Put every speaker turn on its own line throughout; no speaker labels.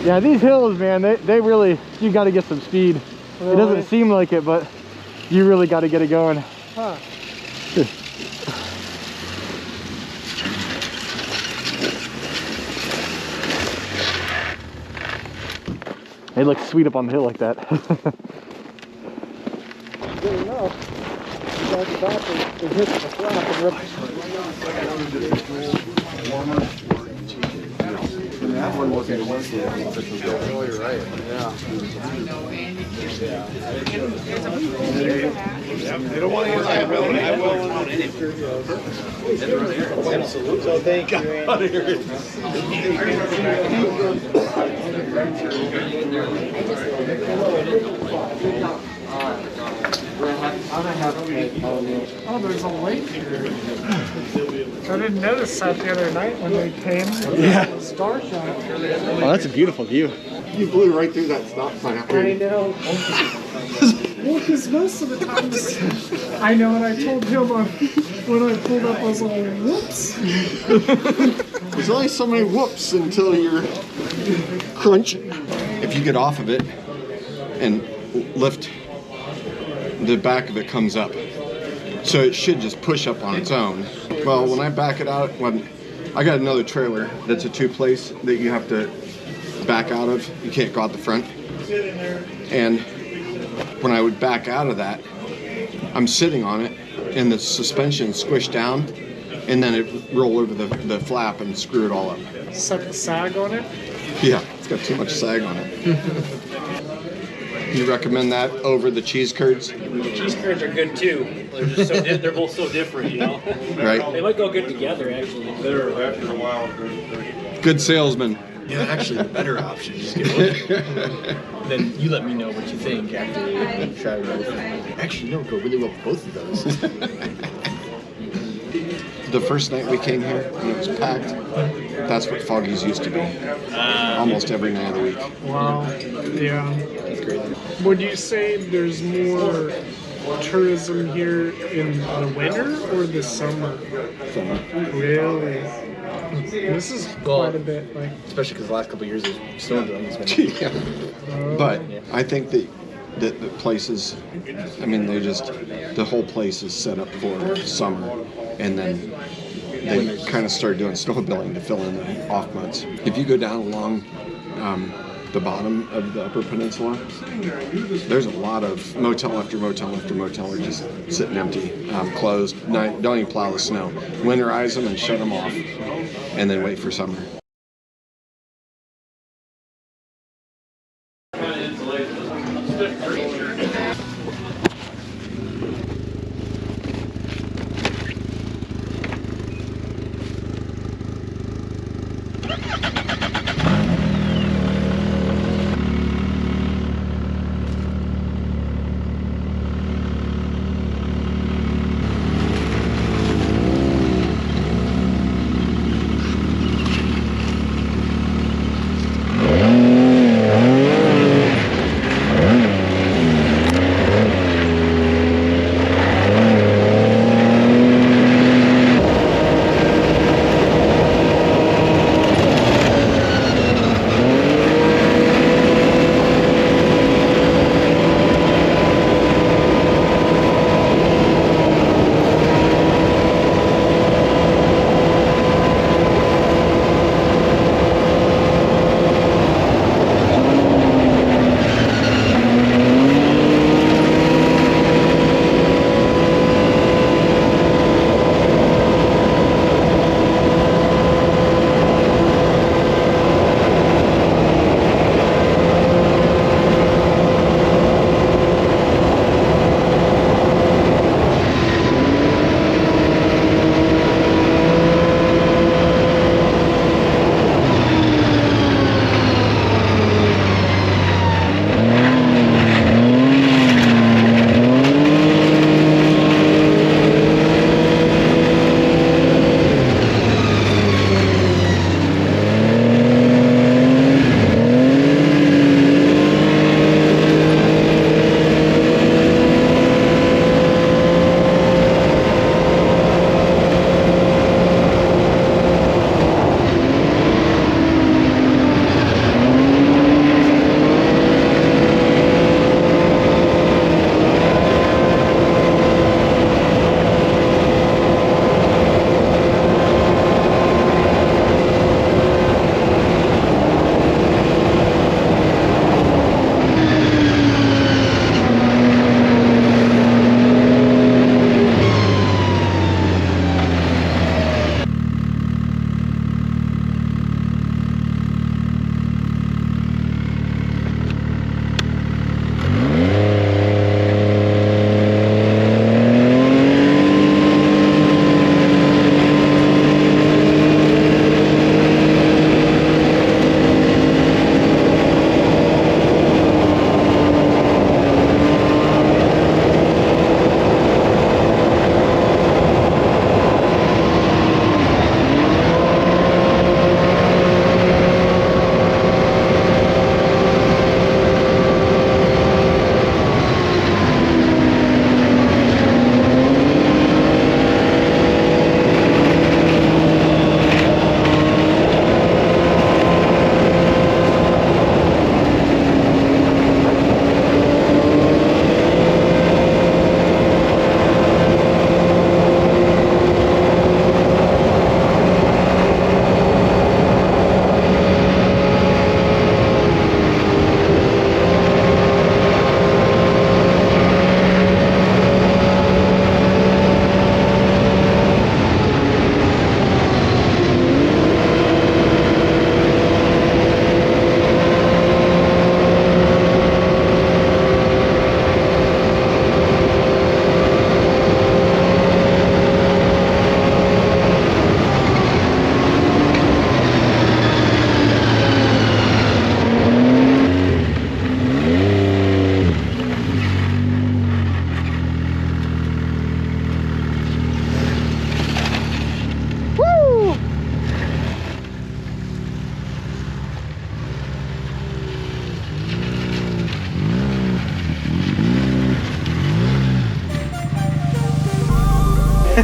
Yeah, these hills, man, they really, you got to get some speed. Really? It doesn't seem like it, but you really got to get it going. Huh. It looks sweet up on the hill like that. Good enough. You guys are about to hit the flap and rip. That one wasn't the one. Oh, you're right. Yeah. They don't want to use that. I will. Absolutely. So thank you.
Oh, there's a lake here. I didn't notice that the other night when we came.
Yeah.
Star shot.
Oh, that's a beautiful view.
You blew right through that stop sign.
I know. Well, because most of the time, I know, and I told him when I pulled up, I was like, whoops.
There's only so many whoops until you're crunching. If you get off of it and lift, the back of it comes up. So it should just push up on its own. Well, when I back it out, when I got another trailer that's a two-place that you have to back out of. You can't go out the front. And when I would back out of that, I'm sitting on it and the suspension squished down and then it roll over the flap and screw it all up.
Set the sag on it?
Yeah, it's got too much sag on it. You recommend that over the cheese curds?
Cheese curds are good too. They're just so they're both so different, you know.
Right.
They might go good together, actually.
They're after a while.
Good salesman.
Yeah, actually the better option. Just get both. Then you let me know what you think after you try both. Actually, no, go really well with both of those.
The first night we came here and it was packed. That's what Foggy's used to be. Almost every night of the week.
Wow. Yeah.
That's great.
Would you say there's more tourism here in the winter or the summer?
Summer.
Really? This is quite a bit, like.
Especially because the last couple of years of snowmobiling has been.
Yeah. But I think that the places, I mean, they just, the whole place is set up for summer, and then they kind of start doing snowmobiling to fill in the off months. If you go down along the bottom of the Upper Peninsula, there's a lot of motel after motel after motel are just sitting empty, closed, don't even plow the snow. Winterize them and shut them off, and then wait for summer.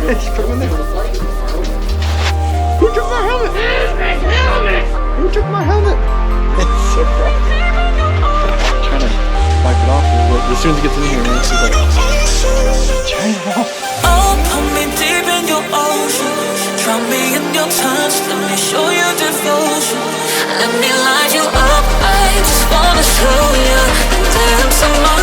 Just put him in there. Who took my helmet? Who took my helmet? It's so rough. I'm trying to wipe it off a little bit. As soon as it gets in here, man, it's just like, turn it off.
Oh, put me deep in your ocean. Drown me in your touch. Let me show you devotion. Let me light you up. I just wanna show you. Dance among